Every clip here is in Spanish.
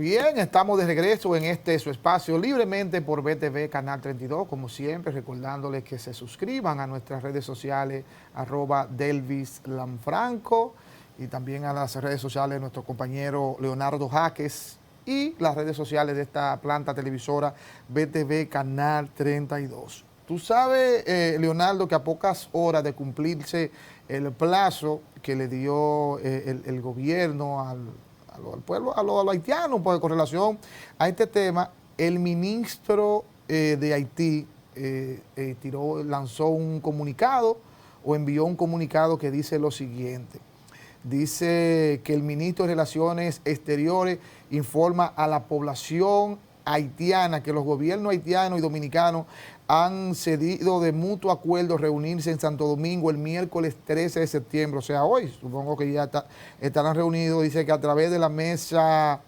Bien, estamos de regreso en su espacio libremente por BTV Canal 32, como siempre, recordándoles que se suscriban a nuestras redes sociales, @DelvisLanfranco, y también a las redes sociales de nuestro compañero Leonardo Jaques y las redes sociales de esta planta televisora BTV Canal 32. Tú sabes, Leonardo, que a pocas horas de cumplirse el plazo que le dio el gobierno al pueblo, a los haitianos, pues, con relación a este tema, el ministro de Haití lanzó un comunicado o envió un comunicado que dice lo siguiente. Dice que el ministro de Relaciones Exteriores informa a la población haitiana que los gobiernos haitianos y dominicanos han cedido de mutuo acuerdo reunirse en Santo Domingo el miércoles 13 de septiembre, o sea, hoy, supongo que ya estarán reunidos. Dice que a través de la mesa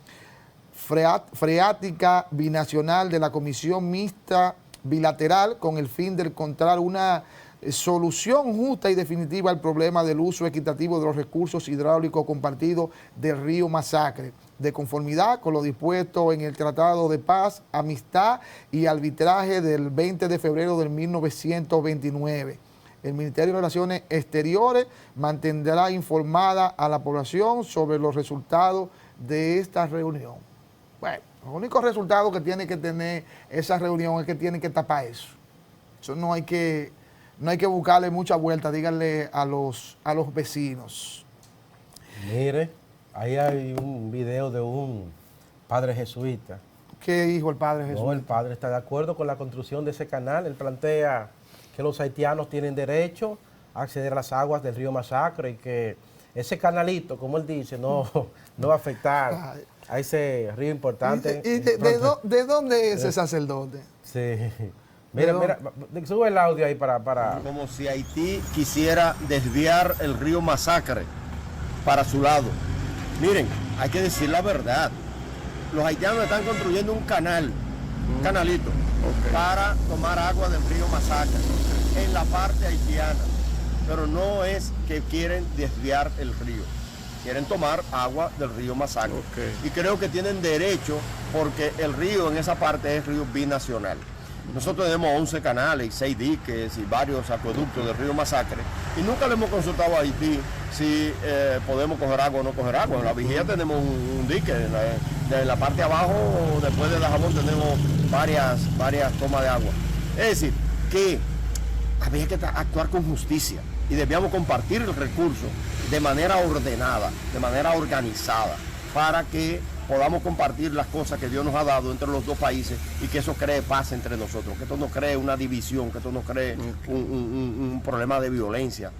freática binacional de la Comisión Mixta Bilateral, con el fin de encontrar una solución justa y definitiva al problema del uso equitativo de los recursos hidráulicos compartidos del río Masacre, de conformidad con lo dispuesto en el Tratado de Paz, Amistad y Arbitraje del 20 de febrero de 1929. El Ministerio de Relaciones Exteriores mantendrá informada a la población sobre los resultados de esta reunión. Bueno, el único resultado que tiene que tener esa reunión es que tienen que tapar eso. Eso no hay que buscarle mucha vuelta, díganle a los vecinos. Mire, ahí hay un video de un padre jesuita. ¿Qué dijo el padre jesuita? No, el padre está de acuerdo con la construcción de ese canal. Él plantea que los haitianos tienen derecho a acceder a las aguas del río Masacre y que ese canalito, como él dice, no va a afectar a ese río importante. ¿De dónde es ese sacerdote? Sí. Mira, sube el audio ahí para... Como si Haití quisiera desviar el río Masacre para su lado. Miren, hay que decir la verdad. Los haitianos están construyendo un canalito, para tomar agua del río Masacre, en la parte haitiana. Pero no es que quieren desviar el río. Quieren tomar agua del río Masacre. Y creo que tienen derecho porque el río en esa parte es río binacional. Nosotros tenemos 11 canales y 6 diques y varios acueductos del río Masacre y nunca le hemos consultado a Haití si podemos coger agua o no coger agua. En la vigía tenemos un dique, de la parte de abajo, después de Dajabón, tenemos varias tomas de agua. Es decir, que había que actuar con justicia y debíamos compartir el recurso de manera ordenada, de manera organizada, para que podamos compartir las cosas que Dios nos ha dado entre los dos países y que eso cree paz entre nosotros, que esto no cree una división, que esto no cree un problema de violencia.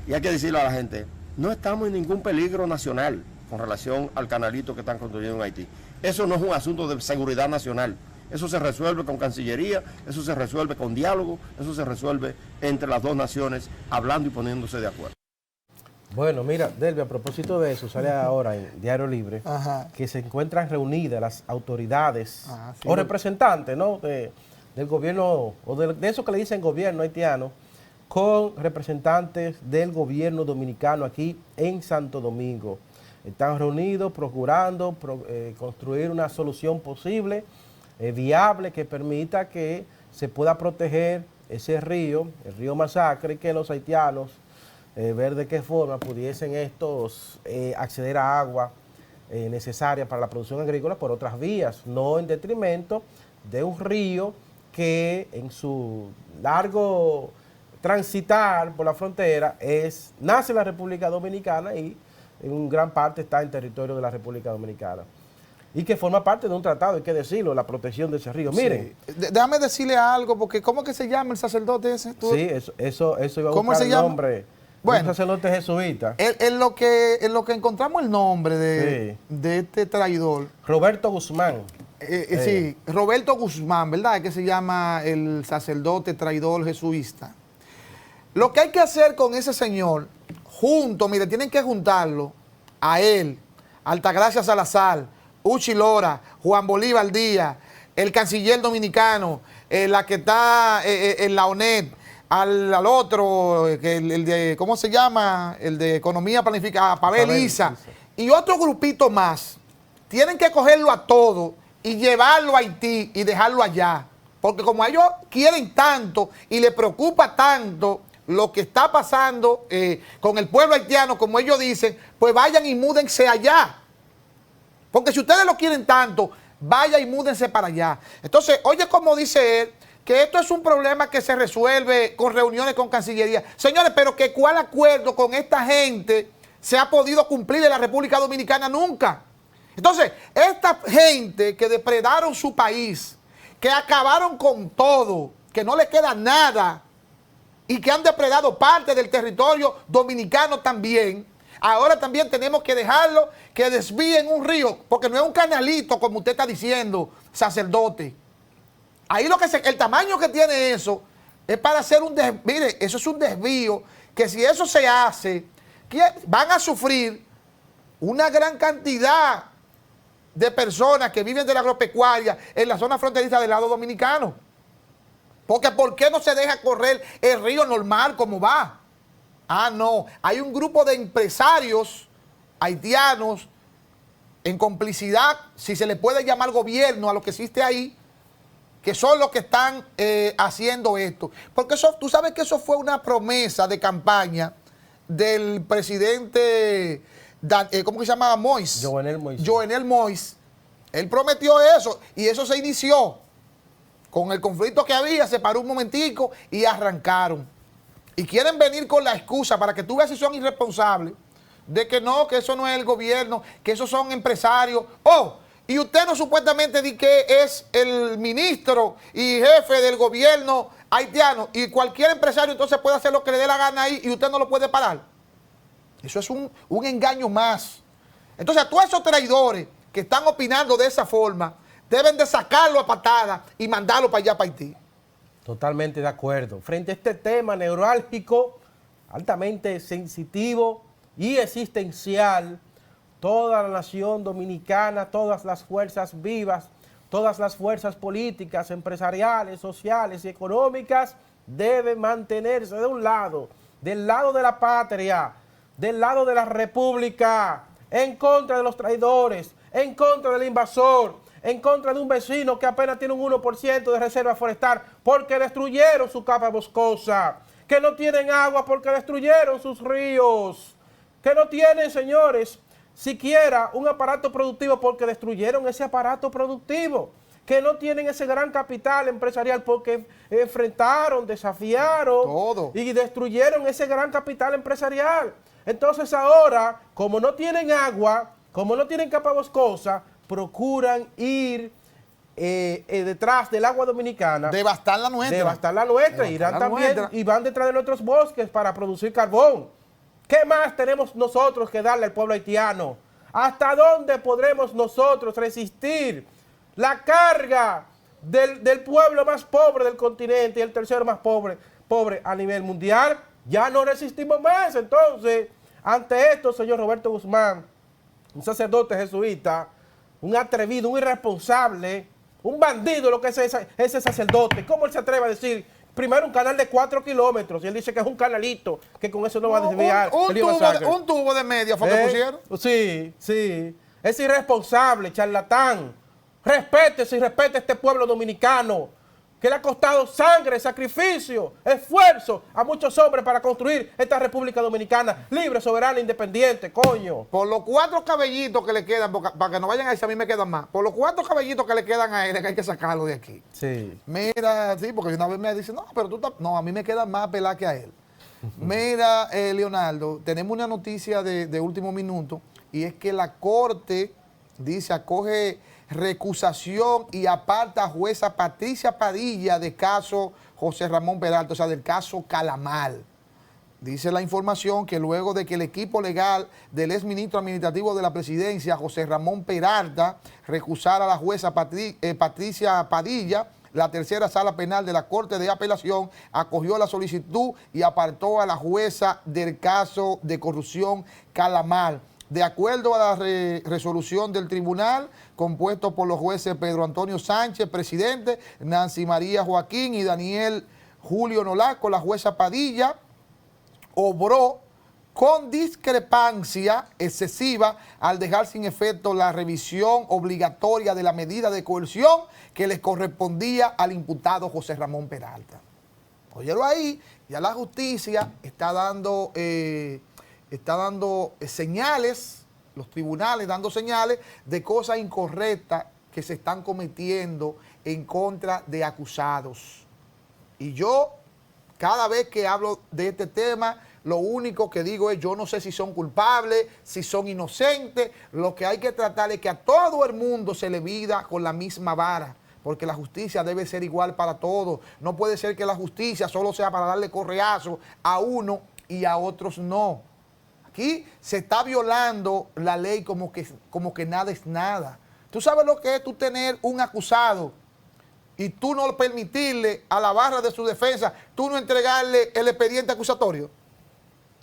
Y hay que decirle a la gente, no estamos en ningún peligro nacional con relación al canalito que están construyendo en Haití. Eso no es un asunto de seguridad nacional. Eso se resuelve con Cancillería, eso se resuelve con diálogo, eso se resuelve entre las dos naciones, hablando y poniéndose de acuerdo. Bueno, mira, Delvi, a propósito de eso, sale ahora en Diario Libre, que se encuentran reunidas las autoridades o representantes, ¿no?, del gobierno, o de eso que le dicen gobierno haitiano, con representantes del gobierno dominicano aquí en Santo Domingo. Están reunidos procurando construir una solución posible, viable, que permita que se pueda proteger ese río, el río Masacre, y que los haitianos ver de qué forma pudiesen estos acceder a agua necesaria para la producción agrícola por otras vías, no en detrimento de un río que en su largo transitar por la frontera nace en la República Dominicana y en gran parte está en territorio de la República Dominicana. Y que forma parte de un tratado, hay que decirlo, la protección de ese río. Sí. Miren. Déjame decirle algo, porque ¿cómo que se llama el sacerdote ese? Sí, eso iba a buscar el nombre. Bueno, un sacerdote jesuita. En lo que encontramos el nombre de este traidor. Roberto Guzmán. Sí, Roberto Guzmán, ¿verdad? Que se llama el sacerdote traidor jesuita. Lo que hay que hacer con ese señor, mire, tienen que juntarlo a él, Altagracia Salazar, Uchi Lora, Juan Bolívar Díaz, el canciller dominicano, la que está en la ONED, al otro, el de, ¿cómo se llama? El de Economía Planificada, Pavel Isa, y otro grupito más. tienen que cogerlo a todo y llevarlo a Haití y dejarlo allá. Porque como ellos quieren tanto y les preocupa tanto lo que está pasando con el pueblo haitiano, como ellos dicen, pues vayan y múdense allá. Porque si ustedes lo quieren tanto, vayan y múdense para allá. Entonces, oye, como dice él, que esto es un problema que se resuelve con reuniones con Cancillería. Señores, pero que cuál acuerdo con esta gente se ha podido cumplir en la República Dominicana nunca. Entonces, esta gente que depredaron su país, que acabaron con todo, que no le queda nada y que han depredado parte del territorio dominicano también, ahora también tenemos que dejarlo que desvíen un río, porque no es un canalito como usted está diciendo, sacerdote. Ahí el tamaño que tiene eso es para hacer un desvío. Mire, eso es un desvío que si eso se hace, van a sufrir una gran cantidad de personas que viven de la agropecuaria en la zona fronteriza del lado dominicano. Porque ¿por qué no se deja correr el río normal como va? Ah, no. Hay un grupo de empresarios haitianos en complicidad, si se le puede llamar gobierno a lo que existe ahí, que son los que están haciendo esto. Porque eso, tú sabes que eso fue una promesa de campaña del presidente, ¿cómo que se llamaba? Moïse. Jovenel Moïse. Él prometió eso y eso se inició. Con el conflicto que había, se paró un momentico y arrancaron. Y quieren venir con la excusa para que tú veas si son irresponsables, de que no, que eso no es el gobierno, que esos son empresarios. Oh, y usted no supuestamente dice que es el ministro y jefe del gobierno haitiano y cualquier empresario entonces puede hacer lo que le dé la gana ahí y usted no lo puede parar. Eso es un engaño más. Entonces a todos esos traidores que están opinando de esa forma, deben de sacarlo a patada y mandarlo para allá, para Haití. Totalmente de acuerdo. Frente a este tema neurálgico, altamente sensitivo y existencial, toda la nación dominicana, todas las fuerzas vivas, todas las fuerzas políticas, empresariales, sociales y económicas deben mantenerse de un lado, del lado de la patria, del lado de la república, en contra de los traidores, en contra del invasor, en contra de un vecino que apenas tiene un 1% de reserva forestal porque destruyeron su capa boscosa, que no tienen agua porque destruyeron sus ríos, que no tienen, señores, siquiera un aparato productivo porque destruyeron ese aparato productivo, que no tienen ese gran capital empresarial porque enfrentaron, desafiaron todo y destruyeron ese gran capital empresarial. Entonces ahora, como no tienen agua, como no tienen capa boscosa, procuran ir detrás del agua dominicana. Devastar la nuestra. Devastar la nuestra. Irán también y van detrás de nuestros bosques para producir carbón. ¿Qué más tenemos nosotros que darle al pueblo haitiano? ¿Hasta dónde podremos nosotros resistir la carga del pueblo más pobre del continente y el tercero más pobre a nivel mundial? Ya no resistimos más. Entonces, ante esto, señor Roberto Guzmán, un sacerdote jesuita, un atrevido, un irresponsable, un bandido, lo que es ese sacerdote. ¿Cómo él se atreve a decir, primero un canal de 4 kilómetros, y él dice que es un canalito, que con eso no va a desviar un tubo de media fue que pusieron? Sí, sí. Es irresponsable, charlatán. Respétese y respete a este pueblo dominicano, que le ha costado sangre, sacrificio, esfuerzo a muchos hombres para construir esta República Dominicana libre, soberana, independiente, coño. Por los 4 cabellitos que le quedan, para que no vayan a decir a mí me quedan más, por los 4 cabellitos que le quedan a él, que hay que sacarlo de aquí. Sí. Mira, sí, porque una vez me dice, no, pero tú no, a mí me quedan más peladas que a él. Mira, Leonardo, tenemos una noticia de último minuto, y es que la Corte, dice, acoge recusación y aparta a jueza Patricia Padilla de caso José Ramón Peralta, o sea, del caso Calamar. Dice la información que luego de que el equipo legal del exministro administrativo de la presidencia, José Ramón Peralta, recusara a la jueza Patricia Padilla, la tercera sala penal de la Corte de Apelación acogió la solicitud y apartó a la jueza del caso de corrupción Calamar. De acuerdo a la resolución del tribunal, compuesto por los jueces Pedro Antonio Sánchez, presidente, Nancy María Joaquín y Daniel Julio Nolasco, la jueza Padilla obró con discrepancia excesiva al dejar sin efecto la revisión obligatoria de la medida de coerción que le correspondía al imputado José Ramón Peralta. Óyelo ahí, ya la justicia está dando señales, los tribunales dando señales de cosas incorrectas que se están cometiendo en contra de acusados. Y yo, cada vez que hablo de este tema, lo único que digo es, yo no sé si son culpables, si son inocentes. Lo que hay que tratar es que a todo el mundo se le mida con la misma vara, porque la justicia debe ser igual para todos. No puede ser que la justicia solo sea para darle correazo a uno y a otros no. Aquí se está violando la ley como que nada es nada. ¿Tú sabes lo que es tú tener un acusado y tú no permitirle a la barra de su defensa, tú no entregarle el expediente acusatorio?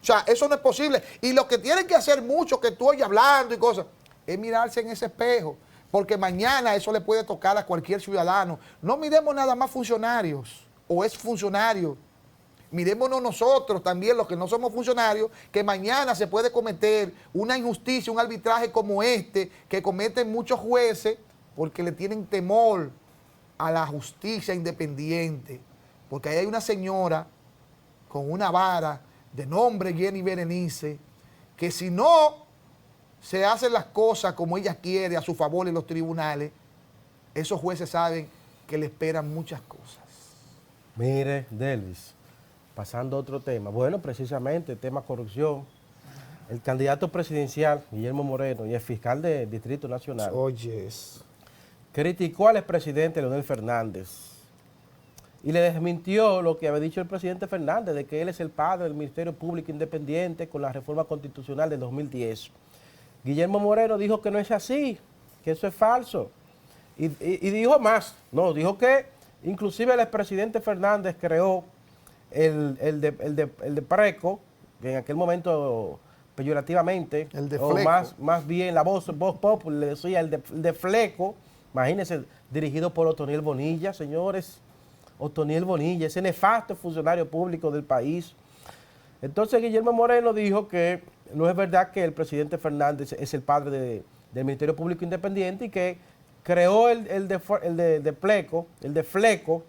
O sea, eso no es posible. Y lo que tienen que hacer mucho, que tú oyes hablando y cosas, es mirarse en ese espejo. Porque mañana eso le puede tocar a cualquier ciudadano. No miremos nada más funcionarios o exfuncionarios. Mirémonos nosotros también, los que no somos funcionarios, que mañana se puede cometer una injusticia, un arbitraje como este, que cometen muchos jueces porque le tienen temor a la justicia independiente. Porque ahí hay una señora con una vara de nombre Jenny Berenice, que si no se hacen las cosas como ella quiere a su favor en los tribunales, esos jueces saben que le esperan muchas cosas. Mire, Delvis, pasando a otro tema. Bueno, precisamente, tema corrupción. El candidato presidencial, Guillermo Moreno, y el fiscal del Distrito Nacional, criticó al expresidente Leonel Fernández y le desmintió lo que había dicho el presidente Fernández, de que él es el padre del Ministerio Público Independiente con la reforma constitucional del 2010. Guillermo Moreno dijo que no es así, que eso es falso. Y dijo más, no, dijo que inclusive el expresidente Fernández creó el de Preco, que en aquel momento peyorativamente, el de o más bien la voz popular le decía el de Fleco, imagínense, dirigido por Otoniel Bonilla, señores. Otoniel Bonilla, ese nefasto funcionario público del país. Entonces Guillermo Moreno dijo que no es verdad que el presidente Fernández es el padre del Ministerio Público Independiente y que creó el de Fleco,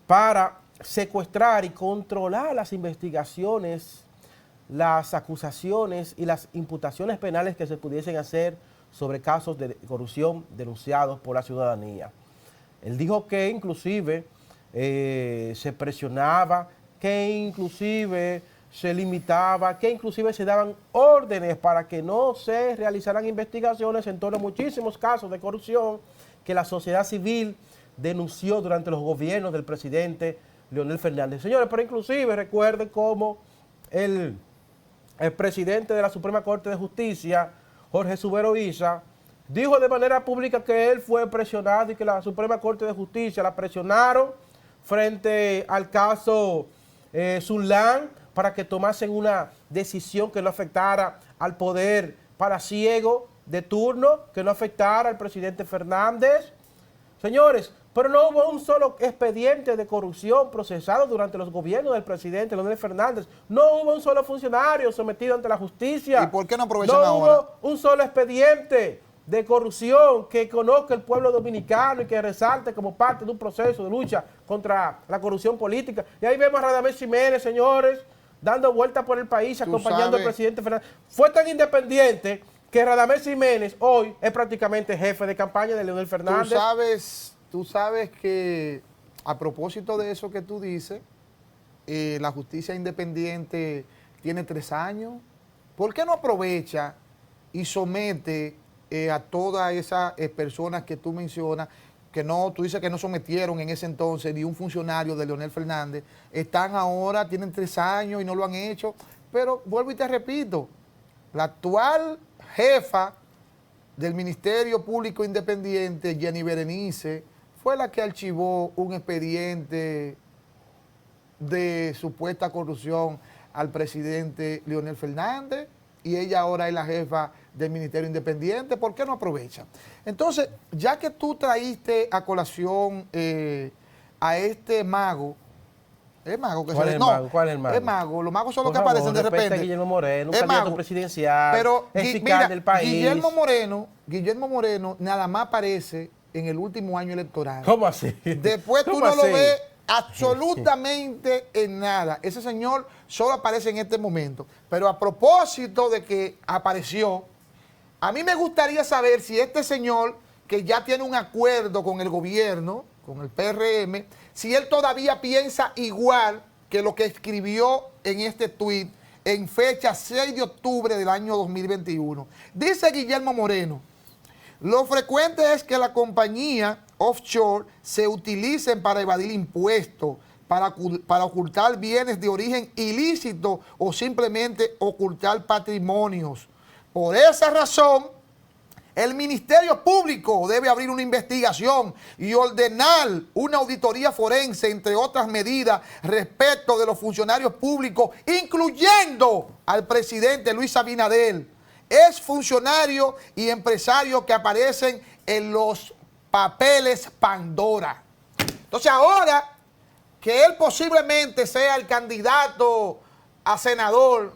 para secuestrar y controlar las investigaciones, las acusaciones y las imputaciones penales que se pudiesen hacer sobre casos de corrupción denunciados por la ciudadanía. Él dijo que inclusive se presionaba, que inclusive se limitaba, que inclusive se daban órdenes para que no se realizaran investigaciones en torno a muchísimos casos de corrupción que la sociedad civil denunció durante los gobiernos del presidente Leonel Fernández. Señores, pero inclusive recuerden cómo el presidente de la Suprema Corte de Justicia, Jorge Subero Isa, dijo de manera pública que él fue presionado y que la Suprema Corte de Justicia la presionaron frente al caso Zulán para que tomasen una decisión que no afectara al poder palaciego de turno, que no afectara al presidente Fernández. Señores, pero no hubo un solo expediente de corrupción procesado durante los gobiernos del presidente Leonel Fernández. No hubo un solo funcionario sometido ante la justicia. ¿Y por qué no aprovechan ahora? No hubo un solo expediente de corrupción que conozca el pueblo dominicano y que resalte como parte de un proceso de lucha contra la corrupción política. Y ahí vemos a Radamés Jiménez, señores, dando vueltas por el país, acompañando al presidente Fernández. Fue tan independiente que Radamés Jiménez hoy es prácticamente jefe de campaña de Leonel Fernández. Tú sabes que a propósito de eso que tú dices, la justicia independiente tiene 3 años. ¿Por qué no aprovecha y somete a todas esas personas que tú mencionas, que no, tú dices que no sometieron en ese entonces ni un funcionario de Leonel Fernández, están ahora, tienen 3 años y no lo han hecho? Pero vuelvo y te repito, la actual jefa del Ministerio Público Independiente, Jenny Berenice, fue la que archivó un expediente de supuesta corrupción al presidente Leonel Fernández, y ella ahora es la jefa del Ministerio Independiente. ¿Por qué no aprovecha? Entonces, ya que tú traíste a colación a este mago Es mago que ¿Cuál se es el no, mago? ¿Cuál es el mago? Es mago. Los magos son los Por que favor, aparecen de respeta repente. a Guillermo Moreno, un Es candidato mago. presidencial, Pero es fiscal del país. Guillermo Moreno nada más aparece en el último año electoral. ¿Cómo así? Después tú ¿Cómo no lo así? ves absolutamente en nada. Ese señor solo aparece en este momento. Pero a propósito de que apareció, a mí me gustaría saber si este señor, que ya tiene un acuerdo con el gobierno, con el PRM, si él todavía piensa igual que lo que escribió en este tuit en fecha 6 de octubre del año 2021. Dice Guillermo Moreno: lo frecuente es que la compañía offshore se utilicen para evadir impuestos, para ocultar bienes de origen ilícito o simplemente ocultar patrimonios. Por esa razón, el Ministerio Público debe abrir una investigación y ordenar una auditoría forense, entre otras medidas, respecto de los funcionarios públicos, incluyendo al presidente Luis Abinader, ex funcionario y empresario que aparecen en los papeles Pandora. Entonces ahora que él posiblemente sea el candidato a senador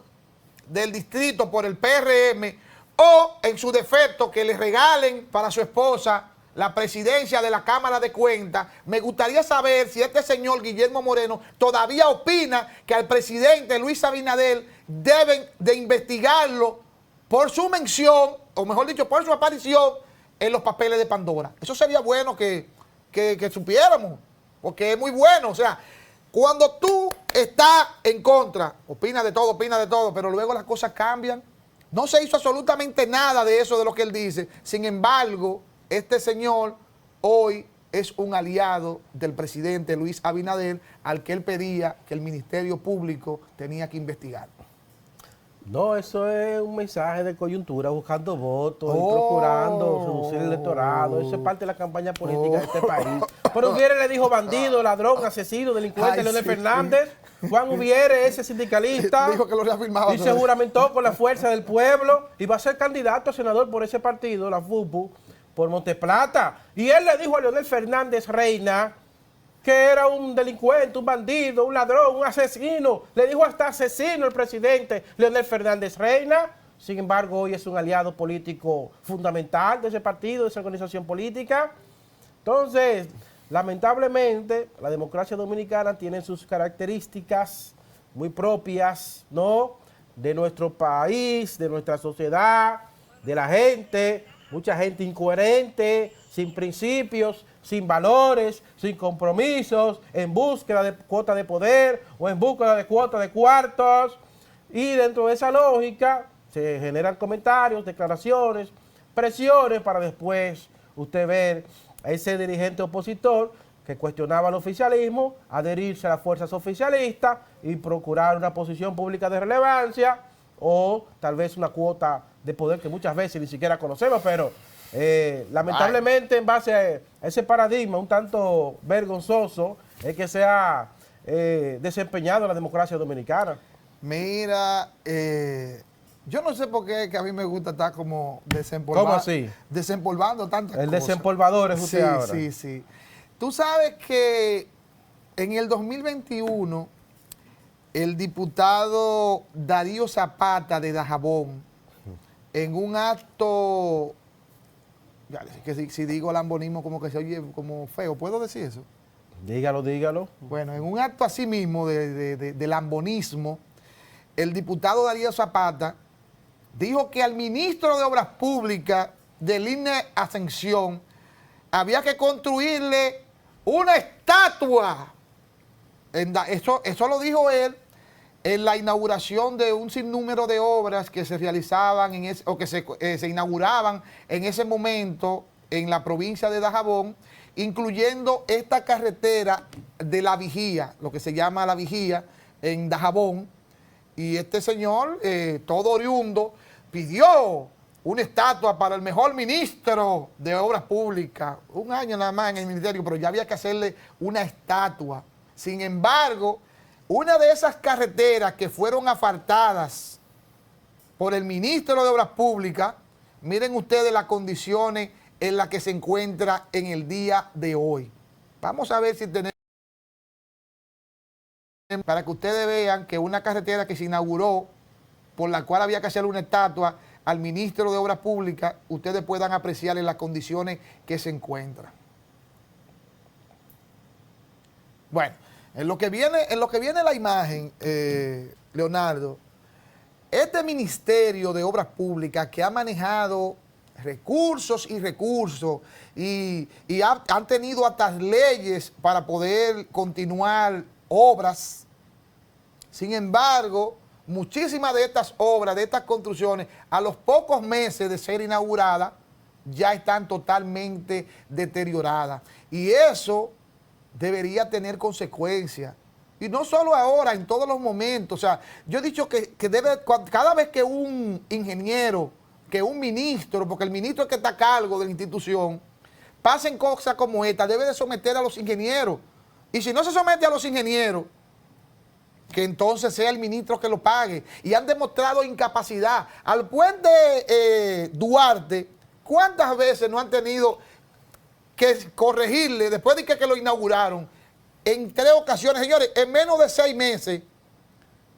del distrito por el PRM, o en su defecto que le regalen para su esposa la presidencia de la Cámara de Cuentas, me gustaría saber si este señor Guillermo Moreno todavía opina que al presidente Luis Abinader deben de investigarlo por su mención, o mejor dicho, por su aparición en los papeles de Pandora. Eso sería bueno que supiéramos, porque es muy bueno. O sea, cuando tú estás en contra, opina de todo, pero luego las cosas cambian. No se hizo absolutamente nada de eso de lo que él dice. Sin embargo, este señor hoy es un aliado del presidente Luis Abinader, al que él pedía que el Ministerio Público tenía que investigar. No, eso es un mensaje de coyuntura, buscando votos y procurando reducir el electorado. Eso es parte de la campaña política de este país. Pero Ubiere le dijo bandido, ladrón, asesino, delincuente, Leonel Fernández. Juan Ubiere, ese sindicalista, dijo que lo reafirmaba. y se juramentó con la fuerza del pueblo y va a ser candidato a senador por ese partido, la FUPU, por Monteplata. Y él le dijo a Leonel Fernández Reina que era un delincuente, un bandido, un ladrón, un asesino. Le dijo hasta asesino el presidente Leonel Fernández Reina. Sin embargo, hoy es un aliado político fundamental de ese partido, de esa organización política. Entonces, lamentablemente, la democracia dominicana tiene sus características muy propias, ¿no?, de nuestro país, de nuestra sociedad, de la gente. Mucha gente incoherente, sin principios, sin valores, sin compromisos, en búsqueda de cuota de poder o en búsqueda de cuota de cuartos. Y dentro de esa lógica se generan comentarios, declaraciones, presiones para después usted ver a ese dirigente opositor que cuestionaba el oficialismo, adherirse a las fuerzas oficialistas y procurar una posición pública de relevancia o tal vez una cuota de poder que muchas veces ni siquiera conocemos, pero lamentablemente en base a ese paradigma un tanto vergonzoso es que se ha desempeñado la democracia dominicana. Mira, yo no sé por qué que a mí me gusta estar como desempolvando. ¿Cómo así? Desempolvando tantas cosas. El desempolvador es usted ahora. Sí, sí. Tú sabes que en el 2021 el diputado Darío Zapata de Dajabón, en un acto, que si digo lambonismo como que se oye como feo, ¿puedo decir eso? Dígalo, dígalo. Bueno, en un acto así mismo de lambonismo, el diputado Darío Zapata dijo que al ministro de Obras Públicas del INE Ascensión había que construirle una estatua. Eso lo dijo él en la inauguración de un sinnúmero de obras que se realizaban se inauguraban en ese momento en la provincia de Dajabón, incluyendo esta carretera de La Vigía, lo que se llama La Vigía, en Dajabón. Y este señor, todo oriundo, pidió una estatua para el mejor ministro de Obras Públicas. Un año nada más en el ministerio, pero ya había que hacerle una estatua. Sin embargo, una de esas carreteras que fueron asfaltadas por el ministro de Obras Públicas, miren ustedes las condiciones en las que se encuentra en el día de hoy. Vamos a ver si tenemos para que ustedes vean que una carretera que se inauguró, por la cual había que hacer una estatua al ministro de Obras Públicas, ustedes puedan apreciar en las condiciones que se encuentra. Bueno, en lo que viene la imagen, Leonardo, este Ministerio de Obras Públicas que ha manejado recursos y recursos y han tenido hasta leyes para poder continuar obras. Sin embargo, muchísimas de estas obras, de estas construcciones, a los pocos meses de ser inauguradas, ya están totalmente deterioradas. Y eso debería tener consecuencias. Y no solo ahora, en todos los momentos. O sea, yo he dicho que cada vez que un ingeniero, que un ministro, porque el ministro es que está a cargo de la institución, pasen cosas como esta, debe de someter a los ingenieros. Y si no se somete a los ingenieros, que entonces sea el ministro que lo pague. Y han demostrado incapacidad. Al puente Duarte, ¿cuántas veces no han tenido que corregirle después de que lo inauguraron? En 3 ocasiones, señores, en menos de 6 meses,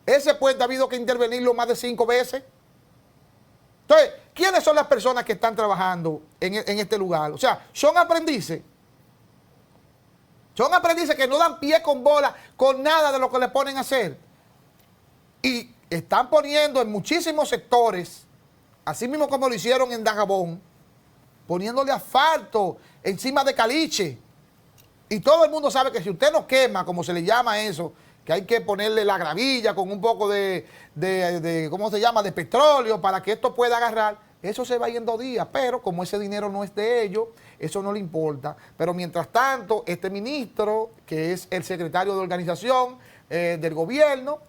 ese puente ha habido que intervenirlo más de 5 veces. Entonces, ¿quiénes son las personas que están trabajando en este lugar? O sea, son aprendices. Son aprendices que no dan pie con bola con nada de lo que le ponen a hacer. Y están poniendo en muchísimos sectores, así mismo como lo hicieron en Dajabón, poniéndole asfalto encima de caliche. Y todo el mundo sabe que si usted no quema, como se le llama eso, que hay que ponerle la gravilla con un poco de ¿cómo se llama?, de petróleo para que esto pueda agarrar, eso se va en 2 días. Pero como ese dinero no es de ellos, eso no le importa. Pero mientras tanto, este ministro, que es el secretario de organización del gobierno,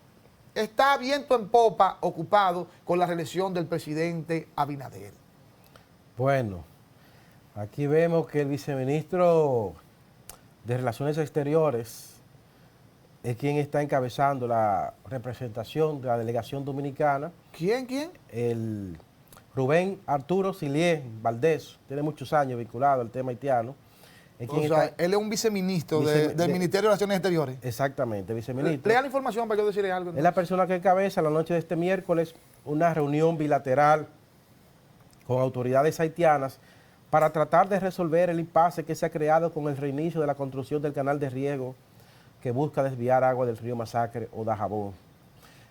está viento en popa ocupado con la reelección del presidente Abinader. Bueno, aquí vemos que el viceministro de Relaciones Exteriores es quien está encabezando la representación de la delegación dominicana. ¿Quién? El Rubén Arturo Silié Valdés, tiene muchos años vinculado al tema haitiano. Él es un viceministro del Ministerio de Relaciones Exteriores. Exactamente, viceministro. Lea la información para yo decirle algo. Es la persona que encabeza la noche de este miércoles una reunión bilateral con autoridades haitianas para tratar de resolver el impasse que se ha creado con el reinicio de la construcción del canal de riego que busca desviar agua del río Masacre o Dajabón.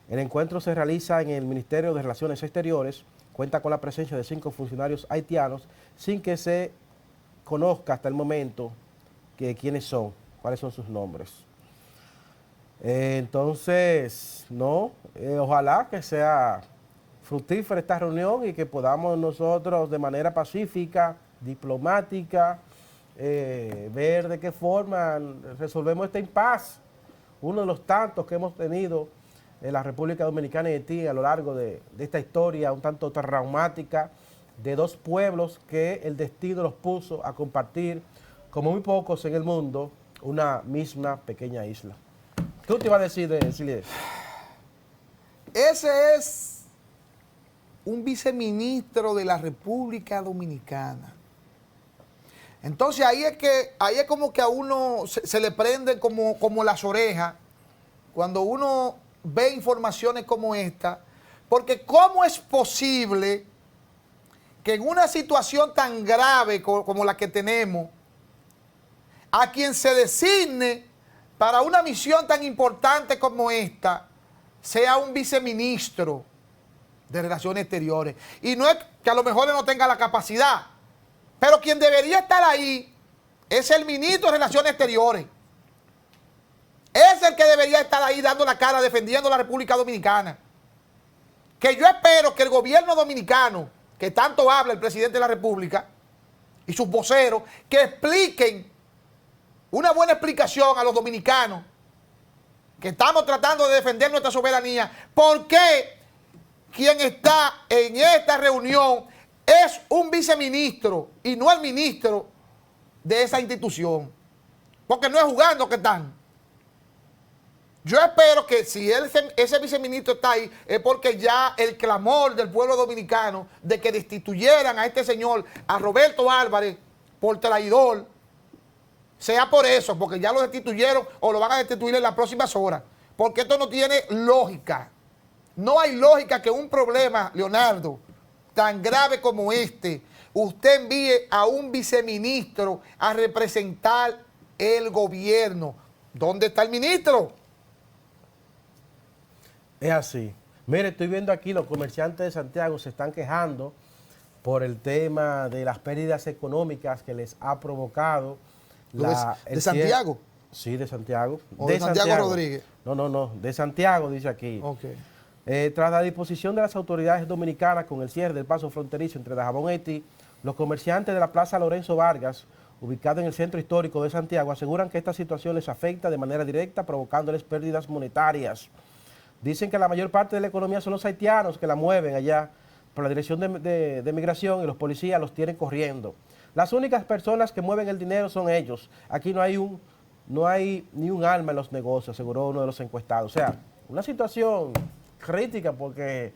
El encuentro se realiza en el Ministerio de Relaciones Exteriores, cuenta con la presencia de 5 funcionarios haitianos, sin que se conozca hasta el momento quiénes son, cuáles son sus nombres. Entonces, ojalá que sea fructífera esta reunión y que podamos nosotros de manera pacífica, diplomática, ver de qué forma resolvemos este impasse, uno de los tantos que hemos tenido en la República Dominicana y Haití a lo largo de esta historia un tanto traumática de 2 pueblos que el destino los puso a compartir, como muy pocos en el mundo, una misma pequeña isla. ¿Qué te iba a decir de Silié? Ese es un viceministro de la República Dominicana. Entonces ahí es como que a uno se le prende como las orejas cuando uno ve informaciones como esta, porque ¿cómo es posible que en una situación tan grave como la que tenemos, a quien se designe para una misión tan importante como esta, sea un viceministro de Relaciones Exteriores? Y no es que a lo mejor él no tenga la capacidad, pero quien debería estar ahí es el ministro de Relaciones Exteriores. Es el que debería estar ahí dando la cara, defendiendo a la República Dominicana. Que yo espero que el gobierno dominicano, que tanto habla el presidente de la República y sus voceros, que expliquen una buena explicación a los dominicanos que estamos tratando de defender nuestra soberanía, por qué quien está en esta reunión es un viceministro y no el ministro de esa institución, porque no es jugando que están. Yo espero que si ese viceministro está ahí, es porque ya el clamor del pueblo dominicano de que destituyeran a este señor, a Roberto Álvarez, por traidor, sea por eso, porque ya lo destituyeron o lo van a destituir en las próximas horas. porque esto no tiene lógica. No hay lógica que un problema, Leonardo, tan grave como este, usted envíe a un viceministro a representar el gobierno. ¿Dónde está el ministro? Es así. Mire, estoy viendo aquí los comerciantes de Santiago se están quejando por el tema de las pérdidas económicas que les ha provocado ¿De Santiago? Sí, de Santiago. ¿O de Santiago Rodríguez? No, de Santiago, dice aquí. Okay. Tras la disposición de las autoridades dominicanas con el cierre del paso fronterizo entre Dajabón y Haití, los comerciantes de la Plaza Lorenzo Vargas, ubicado en el centro histórico de Santiago, aseguran que esta situación les afecta de manera directa, provocándoles pérdidas monetarias. Dicen que la mayor parte de la economía son los haitianos que la mueven allá por la Dirección de Migración y los policías los tienen corriendo. Las únicas personas que mueven el dinero son ellos. Aquí no hay ni un alma en los negocios, aseguró uno de los encuestados. O sea, una situación crítica porque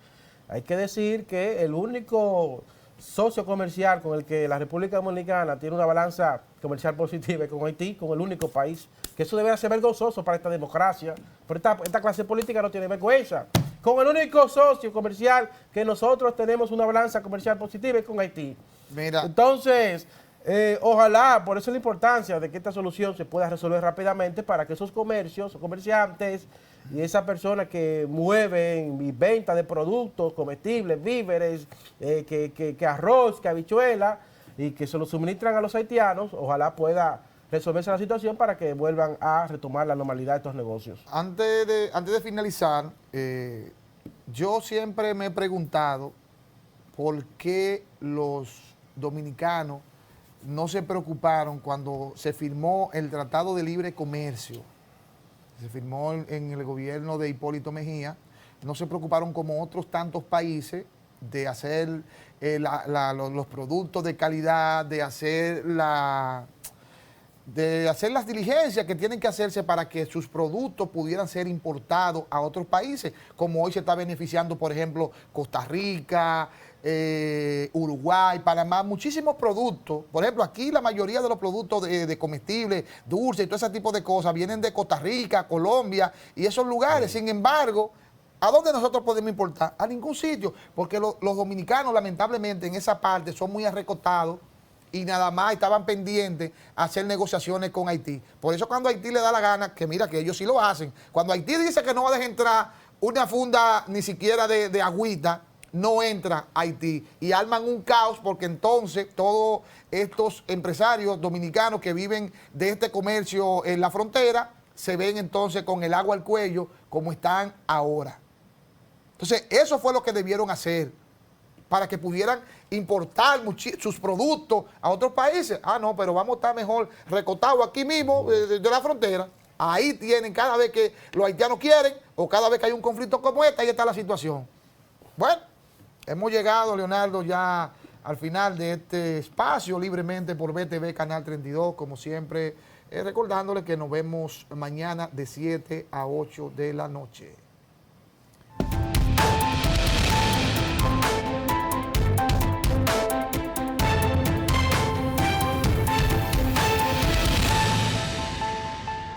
hay que decir que el único socio comercial con el que la República Dominicana tiene una balanza comercial positiva es con Haití, con el único país, que eso debe ser vergonzoso para esta democracia, pero esta clase política no tiene vergüenza. Con el único socio comercial que nosotros tenemos una balanza comercial positiva es con Haití. Mira. Entonces, ojalá, por eso la importancia de que esta solución se pueda resolver rápidamente para que esos comercios, comerciantes y esas personas que mueven y venta de productos comestibles, víveres, que arroz, que habichuela, y que se lo suministran a los haitianos, ojalá pueda resolverse la situación para que vuelvan a retomar la normalidad de estos negocios. Antes de finalizar, yo siempre me he preguntado por qué los dominicanos no se preocuparon cuando se firmó el Tratado de Libre Comercio. Se firmó en el gobierno de Hipólito Mejía. No se preocuparon como otros tantos países de hacer los productos de calidad, de hacer las diligencias que tienen que hacerse para que sus productos pudieran ser importados a otros países, como hoy se está beneficiando, por ejemplo, Costa Rica, Uruguay, Panamá, muchísimos productos. Por ejemplo, aquí la mayoría de los productos de comestibles, dulces y todo ese tipo de cosas vienen de Costa Rica, Colombia y esos lugares. Sin embargo, ¿a dónde nosotros podemos importar? A ningún sitio, porque los dominicanos lamentablemente en esa parte son muy arrecotados y nada más estaban pendientes a hacer negociaciones con Haití. Por eso cuando Haití le da la gana, que mira que ellos sí lo hacen, cuando Haití dice que no va a dejar entrar una funda ni siquiera de agüita, no entra Haití y arman un caos porque entonces todos estos empresarios dominicanos que viven de este comercio en la frontera se ven entonces con el agua al cuello como están ahora. Entonces eso fue lo que debieron hacer para que pudieran importar sus productos a otros países. Ah, no, pero vamos a estar mejor recotados aquí mismo de la frontera. Ahí tienen cada vez que los haitianos quieren o cada vez que hay un conflicto como este, ahí está la situación. Bueno, hemos llegado, Leonardo, ya al final de este espacio libremente por BTV Canal 32, como siempre, recordándole que nos vemos mañana de 7 a 8 de la noche.